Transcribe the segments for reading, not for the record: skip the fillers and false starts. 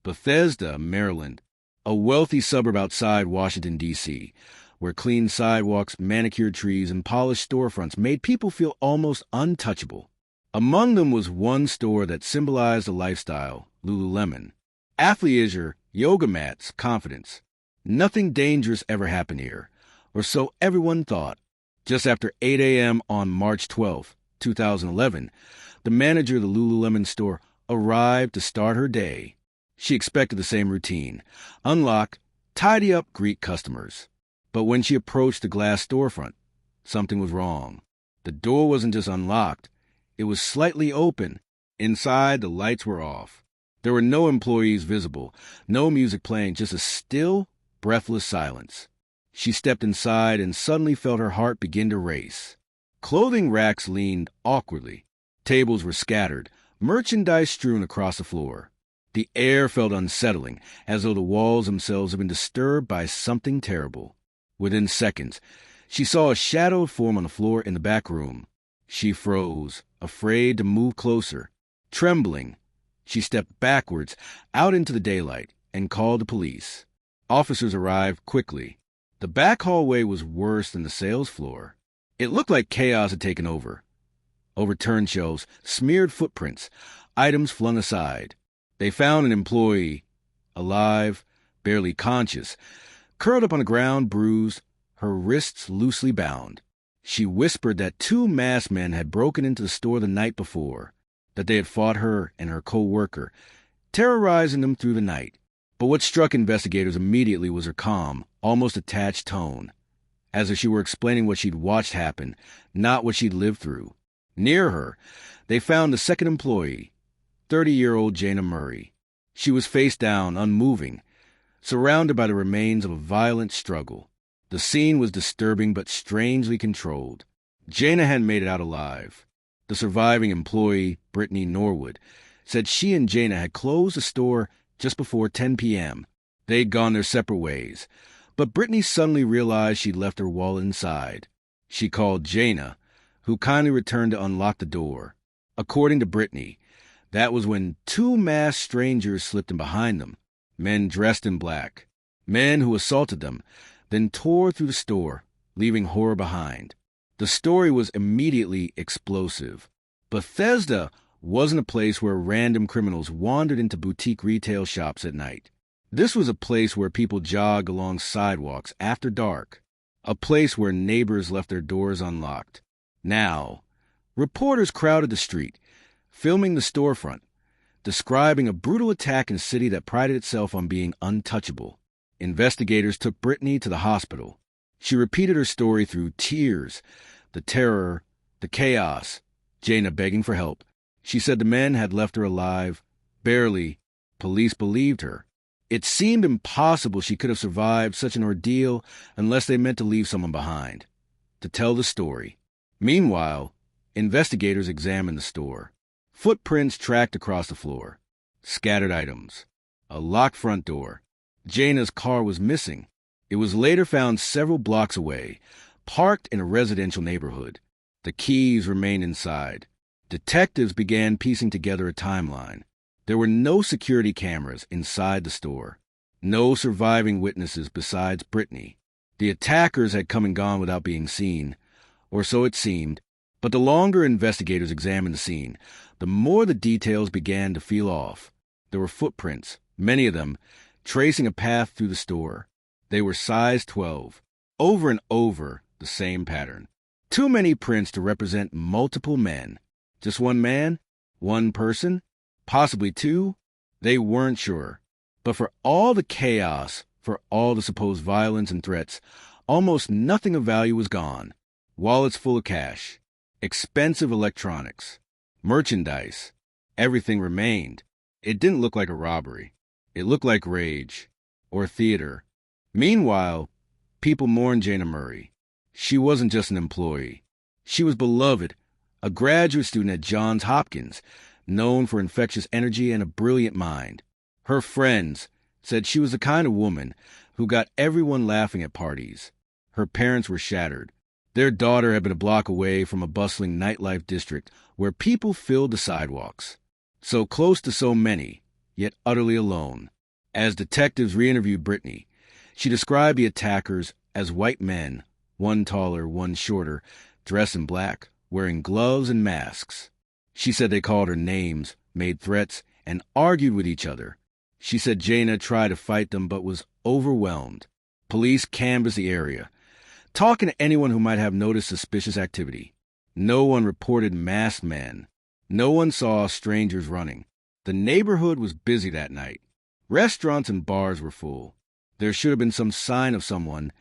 Bethesda, Maryland, a wealthy suburb outside Washington, D.C., where clean sidewalks, manicured trees, and polished storefronts made people feel almost untouchable. Among them was one store that symbolized a lifestyle, Lululemon. Athleisure, yoga mats, confidence. Nothing dangerous ever happened here, or so everyone thought. Just after 8 a.m. on March 12, 2011, the manager of the Lululemon store arrived to start her day. She expected the same routine: unlock, tidy up, greet customers. But when she approached the glass storefront, something was wrong. The door wasn't just unlocked, it was slightly open. Inside, the lights were off. There were no employees visible, no music playing, just a still, breathless silence. She stepped inside and suddenly felt her heart begin to race. Clothing racks leaned awkwardly. Tables were scattered, merchandise strewn across the floor. The air felt unsettling, as though the walls themselves had been disturbed by something terrible. Within seconds, she saw a shadow form on the floor in the back room. She froze, afraid to move closer. Trembling, she stepped backwards out into the daylight and called the police. Officers arrived quickly. The back hallway was worse than the sales floor. It looked like chaos had taken over. Overturned shelves, smeared footprints, items flung aside. They found an employee, alive, barely conscious, curled up on the ground, bruised, her wrists loosely bound. She whispered that two masked men had broken into the store the night before, that they had fought her and her co-worker, terrorizing them through the night. But what struck investigators immediately was her calm, almost detached tone, as if she were explaining what she'd watched happen, not what she'd lived through. Near her, they found the second employee, 30-year-old Jana Murray. She was face down, unmoving, surrounded by the remains of a violent struggle. The scene was disturbing but strangely controlled. Jana hadn't made it out alive. The surviving employee, Brittany Norwood, said she and Jana had closed the store just before 10 p.m. They'd gone their separate ways, but Brittany suddenly realized she'd left her wallet inside. She called Jana, who kindly returned to unlock the door. According to Brittany, that was when two masked strangers slipped in behind them, men dressed in black, men who assaulted them, then tore through the store, leaving horror behind. The story was immediately explosive. Bethesda wasn't a place where random criminals wandered into boutique retail shops at night. This was a place where people jogged along sidewalks after dark, a place where neighbors left their doors unlocked. Now, reporters crowded the street, filming the storefront, describing a brutal attack in a city that prided itself on being untouchable. Investigators took Brittany to the hospital. She repeated her story through tears, the terror, the chaos, Jana begging for help. She said the men had left her alive. Barely. Police believed her. It seemed impossible she could have survived such an ordeal unless they meant to leave someone behind, to tell the story. Meanwhile, investigators examined the store. Footprints tracked across the floor. Scattered items. A locked front door. Jana's car was missing. It was later found several blocks away, parked in a residential neighborhood. The keys remained inside. Detectives began piecing together a timeline. There were no security cameras inside the store. No surviving witnesses besides Brittany. The attackers had come and gone without being seen, or so it seemed. But the longer investigators examined the scene, the more the details began to feel off. There were footprints, many of them, tracing a path through the store. They were size 12. Over and over, the same pattern. Too many prints to represent multiple men. Just one man? One person? Possibly two? They weren't sure. But for all the chaos, for all the supposed violence and threats, almost nothing of value was gone. Wallets full of cash. Expensive electronics. Merchandise. Everything remained. It didn't look like a robbery. It looked like rage. Or theater. Meanwhile, people mourned Jana Murray. She wasn't just an employee. She was beloved, a graduate student at Johns Hopkins, known for infectious energy and a brilliant mind. Her friends said she was the kind of woman who got everyone laughing at parties. Her parents were shattered. Their daughter had been a block away from a bustling nightlife district where people filled the sidewalks. So close to so many, yet utterly alone. As detectives re-interviewed Brittany, she described the attackers as white men, one taller, one shorter, dressed in black, wearing gloves and masks. She said they called her names, made threats, and argued with each other. She said Jaina tried to fight them but was overwhelmed. Police canvassed the area, talking to anyone who might have noticed suspicious activity. No one reported masked men. No one saw strangers running. The neighborhood was busy that night. Restaurants and bars were full. There should have been some sign of someone,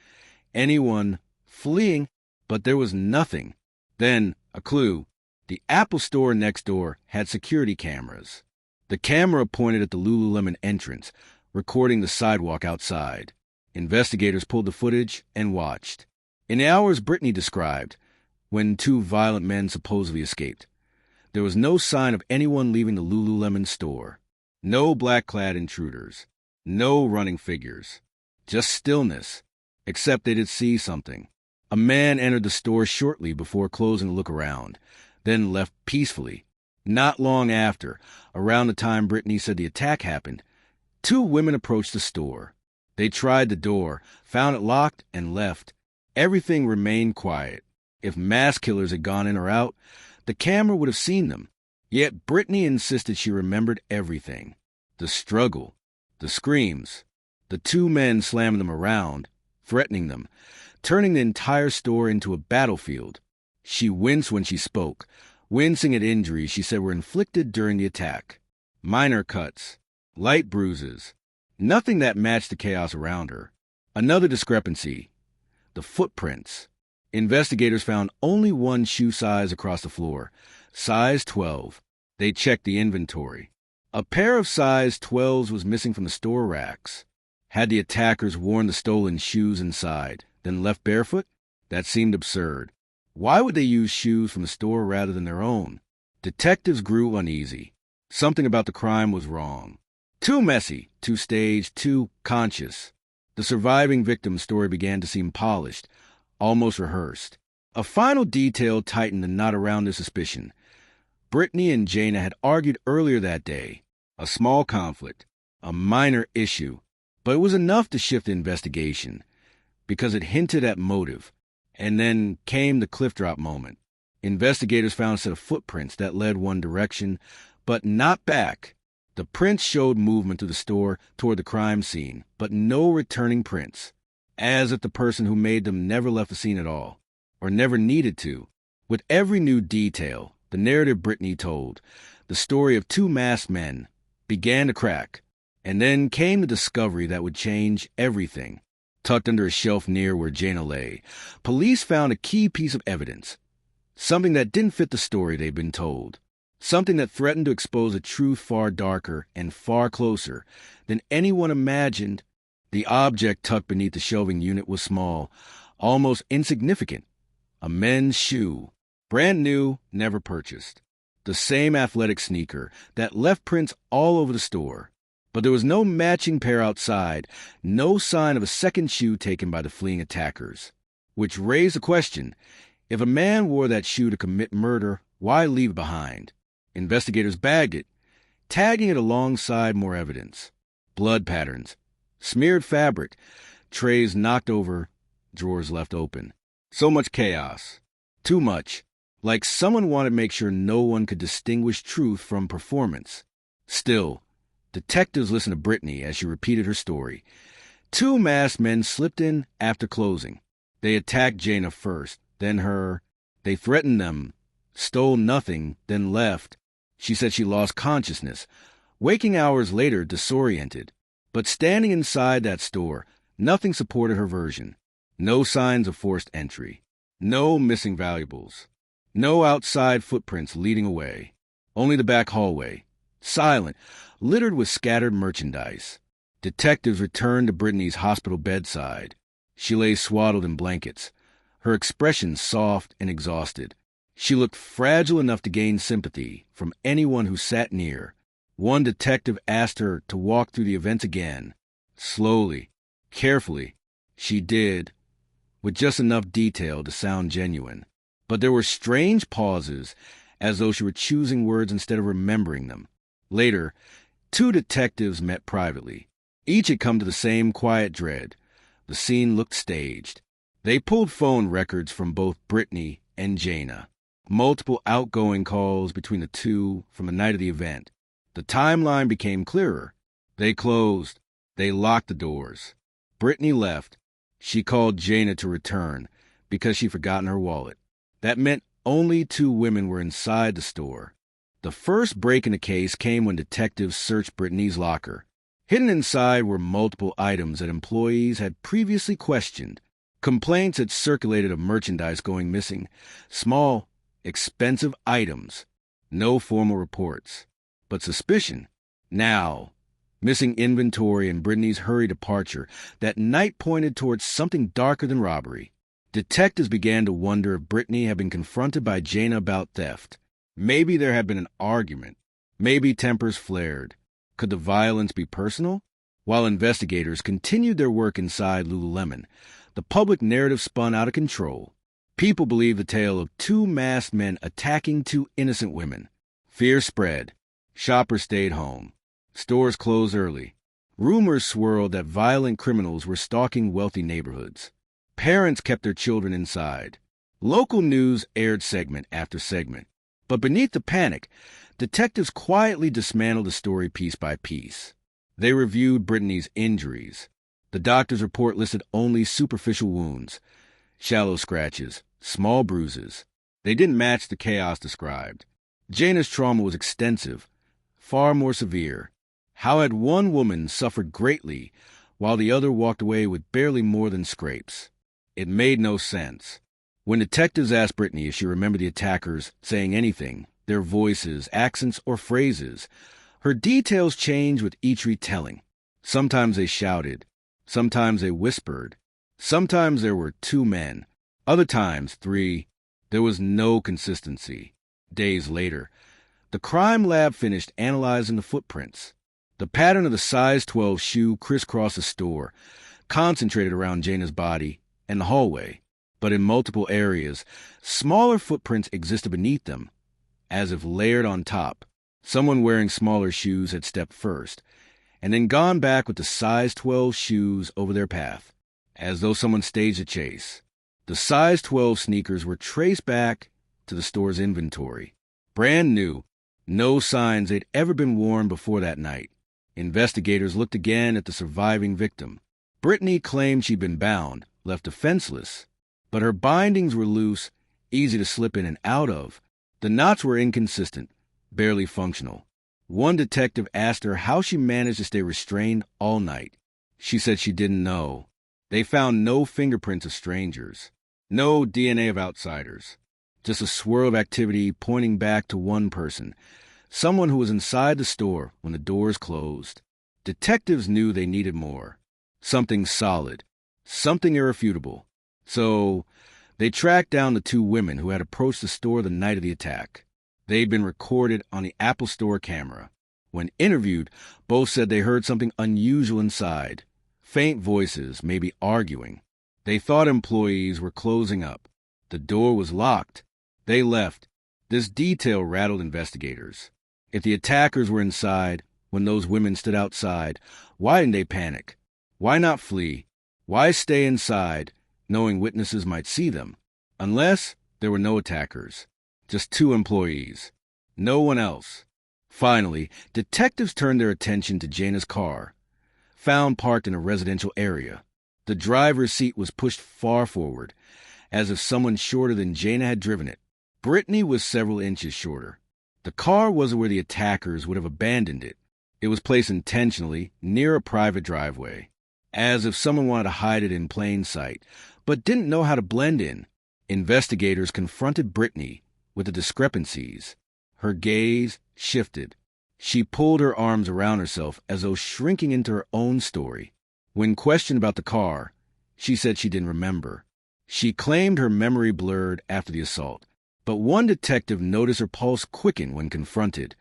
anyone, fleeing, but there was nothing. Then, a clue. The Apple store next door had security cameras. The camera pointed at the Lululemon entrance, recording the sidewalk outside. Investigators pulled the footage and watched. In the hours Brittany described, when two violent men supposedly escaped, there was no sign of anyone leaving the Lululemon store. No black-clad intruders. No running figures. Just stillness, except they did see something. A man entered the store shortly before closing to look around, then left peacefully. Not long after, around the time Brittany said the attack happened, two women approached the store. They tried the door, found it locked, and left. Everything remained quiet. If mass killers had gone in or out, the camera would have seen them. Yet Brittany insisted she remembered everything. The struggle, the screams, the two men slamming them around, threatening them, turning the entire store into a battlefield. She winced when she spoke, wincing at injuries she said were inflicted during the attack. Minor cuts, light bruises, nothing that matched the chaos around her. Another discrepancy, the footprints. Investigators found only one shoe size across the floor, size 12. They checked the inventory. A pair of size 12s was missing from the store racks. Had the attackers worn the stolen shoes inside, then left barefoot? That seemed absurd. Why would they use shoes from the store rather than their own? Detectives grew uneasy. Something about the crime was wrong. Too messy, too staged, too conscious. The surviving victim's story began to seem polished, almost rehearsed. A final detail tightened the knot around their suspicion. Brittany and Jaina had argued earlier that day. A small conflict, a minor issue, but it was enough to shift the investigation, because it hinted at motive. And then came the cliff drop moment. Investigators found a set of footprints that led one direction, but not back. The prints showed movement through the store toward the crime scene, but no returning prints, as if the person who made them never left the scene at all, or never needed to. With every new detail, the narrative Brittany told, the story of two masked men, began to crack, and then came the discovery that would change everything. Tucked under a shelf near where Jaina lay, police found a key piece of evidence, something that didn't fit the story they'd been told, something that threatened to expose a truth far darker and far closer than anyone imagined. The object tucked beneath the shelving unit was small, almost insignificant. A men's shoe, brand new, never purchased. The same athletic sneaker that left prints all over the store. But there was no matching pair outside, no sign of a second shoe taken by the fleeing attackers. Which raised the question, if a man wore that shoe to commit murder, why leave it behind? Investigators bagged it, tagging it alongside more evidence. Blood patterns, smeared fabric, trays knocked over, drawers left open. So much chaos. Too much. Like someone wanted to make sure no one could distinguish truth from performance. Still, detectives listened to Brittany as she repeated her story. Two masked men slipped in after closing. They attacked Jaina first, then her. They threatened them, stole nothing, then left. She said she lost consciousness, waking hours later disoriented. But standing inside that store, nothing supported her version. No signs of forced entry. No missing valuables. No outside footprints leading away. Only the back hallway. Silent, littered with scattered merchandise. Detectives returned to Brittany's hospital bedside. She lay swaddled in blankets, her expression soft and exhausted. She looked fragile enough to gain sympathy from anyone who sat near. One detective asked her to walk through the events again. Slowly, carefully. She did, with just enough detail to sound genuine. But there were strange pauses, as though she were choosing words instead of remembering them. Later, two detectives met privately. Each had come to the same quiet dread. The scene looked staged. They pulled phone records from both Brittany and Jana. Multiple outgoing calls between the two from the night of the event. The timeline became clearer. They closed. They locked the doors. Brittany left. She called Jana to return because she'd forgotten her wallet. That meant only two women were inside the store. The first break in the case came when detectives searched Brittany's locker. Hidden inside were multiple items that employees had previously questioned. Complaints had circulated of merchandise going missing. Small, expensive items. No formal reports. But suspicion. Now, missing inventory and Brittany's hurried departure, that night pointed towards something darker than robbery. Detectives began to wonder if Brittany had been confronted by Jana about theft. Maybe there had been an argument. Maybe tempers flared. Could the violence be personal? While investigators continued their work inside Lululemon, the public narrative spun out of control. People believed the tale of two masked men attacking two innocent women. Fear spread. Shoppers stayed home. Stores closed early. Rumors swirled that violent criminals were stalking wealthy neighborhoods. Parents kept their children inside. Local news aired segment after segment. But beneath the panic, detectives quietly dismantled the story piece by piece. They reviewed Brittany's injuries. The doctor's report listed only superficial wounds, shallow scratches, small bruises. They didn't match the chaos described. Jana's trauma was extensive, far more severe. How had one woman suffered greatly while the other walked away with barely more than scrapes? It made no sense. When detectives asked Brittany if she remembered the attackers saying anything, their voices, accents, or phrases, her details changed with each retelling. Sometimes they shouted. Sometimes they whispered. Sometimes there were two men. Other times, three. There was no consistency. Days later, the crime lab finished analyzing the footprints. The pattern of the size 12 shoe crisscrossed the store, concentrated around Jana's body and the hallway. But in multiple areas, smaller footprints existed beneath them, as if layered on top. Someone wearing smaller shoes had stepped first, and then gone back with the size 12 shoes over their path, as though someone staged a chase. The size 12 sneakers were traced back to the store's inventory. Brand new, no signs they'd ever been worn before that night. Investigators looked again at the surviving victim. Brittany claimed she'd been bound, left defenseless. But her bindings were loose, easy to slip in and out of. The knots were inconsistent, barely functional. One detective asked her how she managed to stay restrained all night. She said she didn't know. They found no fingerprints of strangers, no DNA of outsiders, just a swirl of activity pointing back to one person, someone who was inside the store when the doors closed. Detectives knew they needed more, something solid, something irrefutable. So, they tracked down the two women who had approached the store the night of the attack. They'd been recorded on the Apple Store camera. When interviewed, both said they heard something unusual inside. Faint voices, maybe arguing. They thought employees were closing up. The door was locked. They left. This detail rattled investigators. If the attackers were inside, when those women stood outside, why didn't they panic? Why not flee? Why stay inside, knowing witnesses might see them? Unless there were no attackers. Just two employees. No one else. Finally, detectives turned their attention to Jana's car, found parked in a residential area. The driver's seat was pushed far forward, as if someone shorter than Jana had driven it. Brittany was several inches shorter. The car wasn't where the attackers would have abandoned it. It was placed intentionally near a private driveway, as if someone wanted to hide it in plain sight, but didn't know how to blend in. Investigators confronted Brittany with the discrepancies. Her gaze shifted. She pulled her arms around herself as though shrinking into her own story. When questioned about the car, she said she didn't remember. She claimed her memory blurred after the assault, but one detective noticed her pulse quicken when confronted,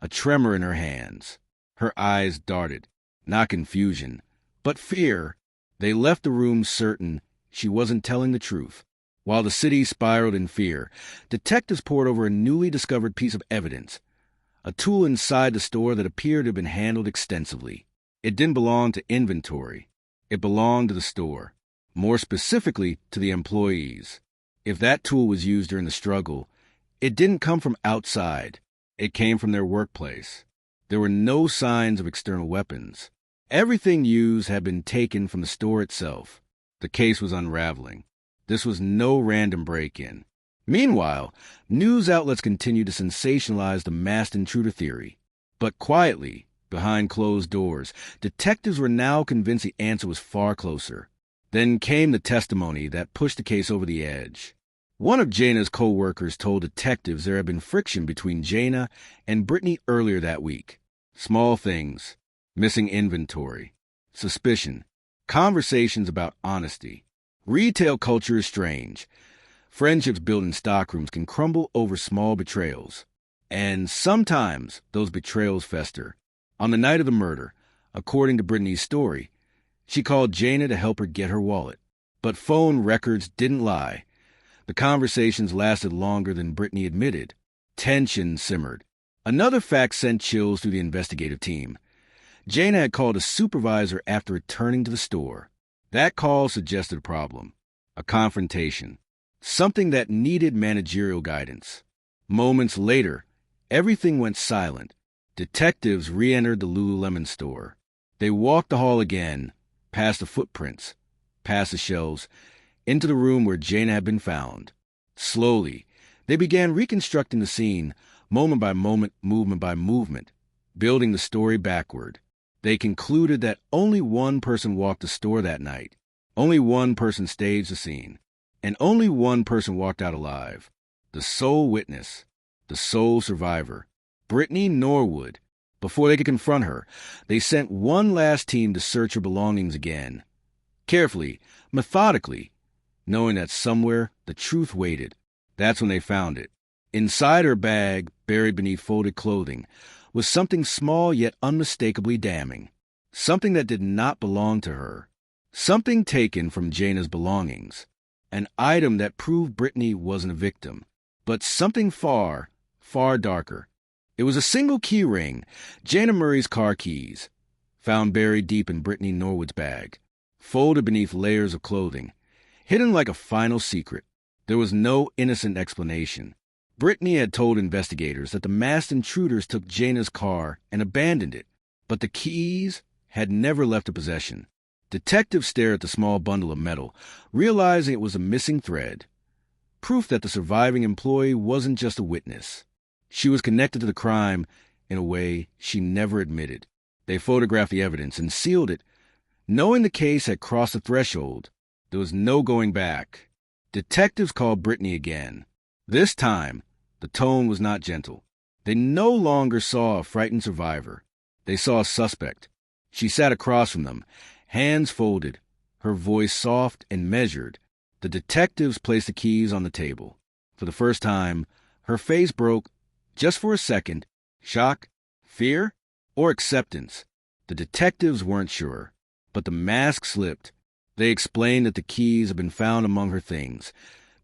a tremor in her hands. Her eyes darted, not confusion, but fear. They left the room certain she wasn't telling the truth. While the city spiraled in fear, detectives pored over a newly discovered piece of evidence, a tool inside the store that appeared to have been handled extensively. It didn't belong to inventory. It belonged to the store, more specifically to the employees. If that tool was used during the struggle, it didn't come from outside. It came from their workplace. There were no signs of external weapons. Everything used had been taken from the store itself. The case was unraveling. This was no random break-in. Meanwhile, news outlets continued to sensationalize the masked intruder theory. But quietly, behind closed doors, detectives were now convinced the answer was far closer. Then came the testimony that pushed the case over the edge. One of Jana's co-workers told detectives there had been friction between Jana and Brittany earlier that week. Small things, missing inventory, suspicion, conversations about honesty. Retail culture is strange. Friendships built in stockrooms can crumble over small betrayals. And sometimes those betrayals fester. On the night of the murder, according to Brittany's story, she called Jana to help her get her wallet. But phone records didn't lie. The conversations lasted longer than Brittany admitted. Tension simmered. Another fact sent chills through the investigative team. Jana had called a supervisor after returning to the store. That call suggested a problem, a confrontation, something that needed managerial guidance. Moments later, everything went silent. Detectives re-entered the Lululemon store. They walked the hall again, past the footprints, past the shelves, into the room where Jana had been found. Slowly, they began reconstructing the scene, moment by moment, movement by movement, building the story backward. They concluded that only one person walked the store that night, only one person staged the scene, and only one person walked out alive. The sole witness, the sole survivor, Brittany Norwood. Before they could confront her, they sent one last team to search her belongings again. Carefully, methodically, knowing that somewhere the truth waited. That's when they found it. Inside her bag, buried beneath folded clothing, was something small yet unmistakably damning. Something that did not belong to her. Something taken from Jana's belongings. An item that proved Brittany wasn't a victim. But something far, far darker. It was a single key ring, Jana Murray's car keys, found buried deep in Brittany Norwood's bag, folded beneath layers of clothing, hidden like a final secret. There was no innocent explanation. Brittany had told investigators that the masked intruders took Jana's car and abandoned it, but the keys had never left her possession. Detectives stared at the small bundle of metal, realizing it was a missing thread. Proof that the surviving employee wasn't just a witness. She was connected to the crime in a way she never admitted. They photographed the evidence and sealed it. Knowing the case had crossed the threshold, there was no going back. Detectives called Brittany again. This time, the tone was not gentle. They no longer saw a frightened survivor. They saw a suspect. She sat across from them, hands folded, her voice soft and measured. The detectives placed the keys on the table. For the first time, her face broke, just for a second. Shock, fear, or acceptance. The detectives weren't sure, but the mask slipped. They explained that the keys had been found among her things,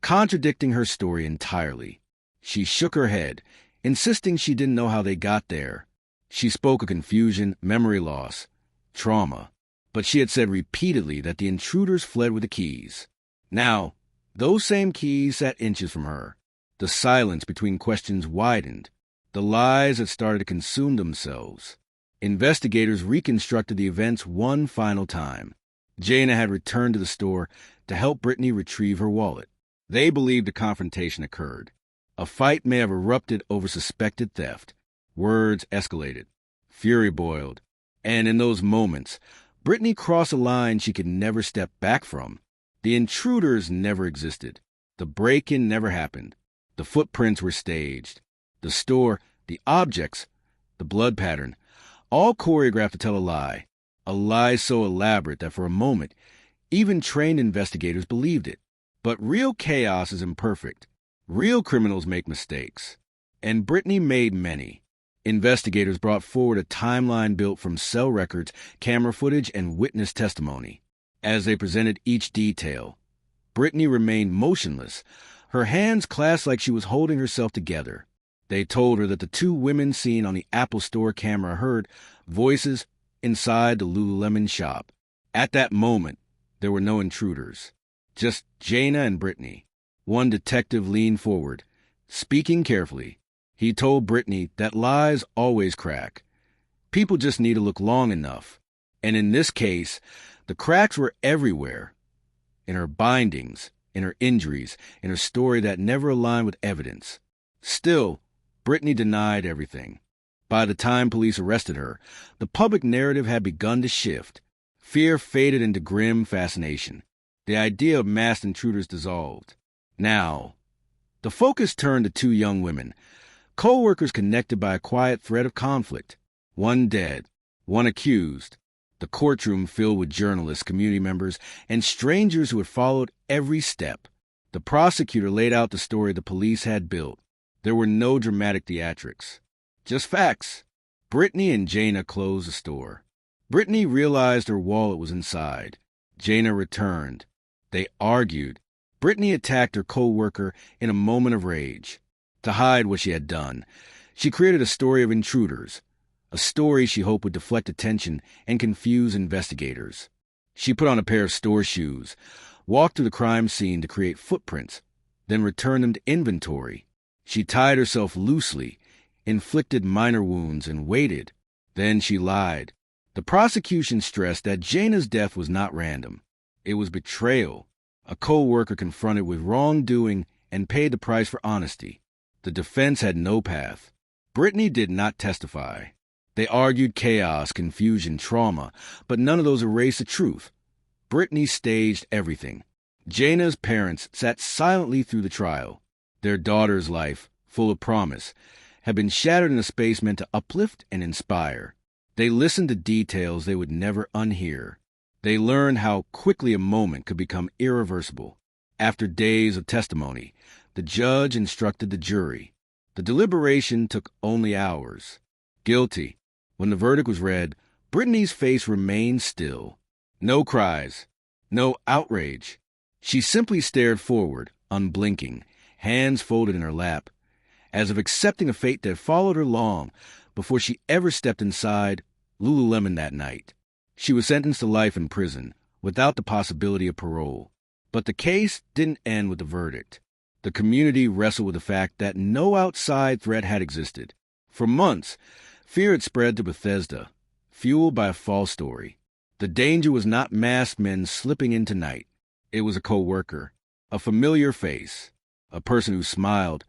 contradicting her story entirely. She shook her head, insisting she didn't know how they got there. She spoke of confusion, memory loss, trauma, but she had said repeatedly that the intruders fled with the keys. Now, those same keys sat inches from her. The silence between questions widened. The lies had started to consume themselves. Investigators reconstructed the events one final time. Jana had returned to the store to help Brittany retrieve her wallet. They believed a confrontation occurred. A fight may have erupted over suspected theft. Words escalated. Fury boiled. And in those moments, Brittany crossed a line she could never step back from. The intruders never existed. The break-in never happened. The footprints were staged. The store, the objects, the blood pattern, all choreographed to tell a lie so elaborate that for a moment, even trained investigators believed it. But real chaos is imperfect. Real criminals make mistakes. And Brittany made many. Investigators brought forward a timeline built from cell records, camera footage, and witness testimony. As they presented each detail, Brittany remained motionless, her hands clasped like she was holding herself together. They told her that the two women seen on the Apple Store camera heard voices inside the Lululemon shop. At that moment, there were no intruders, just Jaina and Brittany. One detective leaned forward, speaking carefully. He told Brittany that lies always crack. People just need to look long enough. And in this case, the cracks were everywhere. In her bindings, in her injuries, in her story that never aligned with evidence. Still, Brittany denied everything. By the time police arrested her, the public narrative had begun to shift. Fear faded into grim fascination. The idea of masked intruders dissolved. Now, the focus turned to two young women, co-workers connected by a quiet thread of conflict. One dead, one accused. The courtroom filled with journalists, community members, and strangers who had followed every step. The prosecutor laid out the story the police had built. There were no dramatic theatrics, just facts. Brittany and Jaina closed the store. Brittany realized her wallet was inside. Jaina returned. They argued. Brittany attacked her co-worker in a moment of rage. To hide what she had done, she created a story of intruders, a story she hoped would deflect attention and confuse investigators. She put on a pair of store shoes, walked through the crime scene to create footprints, then returned them to inventory. She tied herself loosely, inflicted minor wounds, and waited. Then she lied. The prosecution stressed that Jaina's death was not random. It was betrayal, a co-worker confronted with wrongdoing and paid the price for honesty. The defense had no path. Brittany did not testify. They argued chaos, confusion, trauma, but none of those erased the truth. Brittany staged everything. Jaina's parents sat silently through the trial. Their daughter's life, full of promise, had been shattered in a space meant to uplift and inspire. They listened to details they would never unhear. They learned how quickly a moment could become irreversible. After days of testimony, the judge instructed the jury. The deliberation took only hours. Guilty. When the verdict was read, Brittany's face remained still. No cries, no outrage. She simply stared forward, unblinking, hands folded in her lap, as if accepting a fate that followed her long before she ever stepped inside Lululemon that night. She was sentenced to life in prison, without the possibility of parole. But the case didn't end with the verdict. The community wrestled with the fact that no outside threat had existed. For months, fear had spread to Bethesda, fueled by a false story. The danger was not masked men slipping in tonight. It was a co-worker, a familiar face, a person who smiled,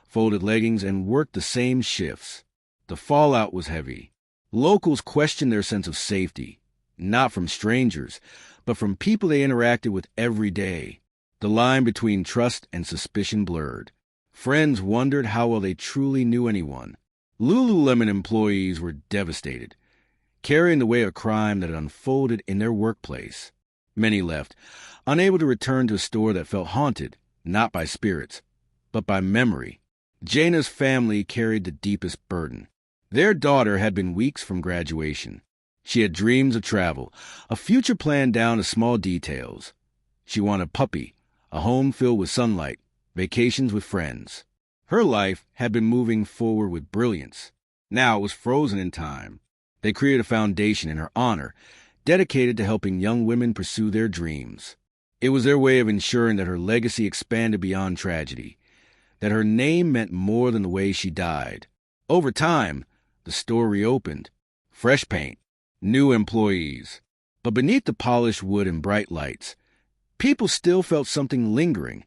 folded leggings, and worked the same shifts. The fallout was heavy. Locals questioned their sense of safety, not from strangers, but from people they interacted with every day. The line between trust and suspicion blurred. Friends wondered how well they truly knew anyone. Lululemon employees were devastated, carrying the weight of crime that had unfolded in their workplace. Many left, unable to return to a store that felt haunted, not by spirits, but by memory. Jaina's family carried the deepest burden. Their daughter had been weeks from graduation. She had dreams of travel, a future planned down to small details. She wanted a puppy, a home filled with sunlight, vacations with friends. Her life had been moving forward with brilliance. Now it was frozen in time. They created a foundation in her honor, dedicated to helping young women pursue their dreams. It was their way of ensuring that her legacy expanded beyond tragedy, that her name meant more than the way she died. Over time, the store reopened. Fresh paint, new employees. But beneath the polished wood and bright lights, people still felt something lingering,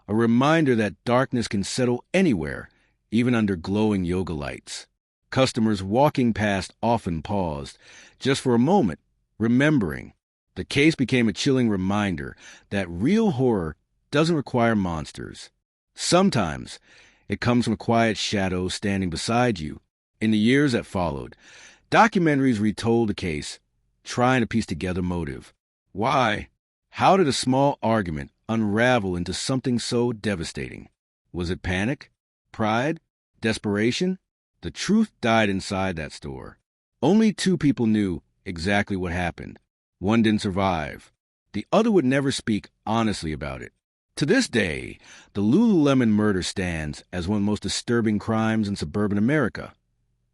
a reminder that darkness can settle anywhere, even under glowing yoga lights. Customers walking past often paused, just for a moment, remembering. The case became a chilling reminder that real horror doesn't require monsters. Sometimes it comes from a quiet shadow standing beside you. In the years that followed, documentaries retold the case, trying to piece together motive. Why? How did a small argument unravel into something so devastating? Was it panic? Pride? Desperation? The truth died inside that store. Only two people knew exactly what happened. One didn't survive. The other would never speak honestly about it. To this day, the Lululemon murder stands as one of the most disturbing crimes in suburban America.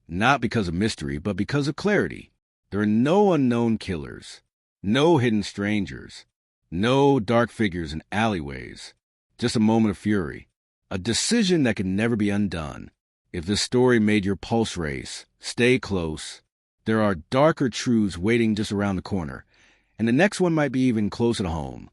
Not because of mystery, but because of clarity. There are no unknown killers, no hidden strangers, no dark figures in alleyways, just a moment of fury, a decision that can never be undone. If this story made your pulse race, stay close. There are darker truths waiting just around the corner, and the next one might be even closer to home.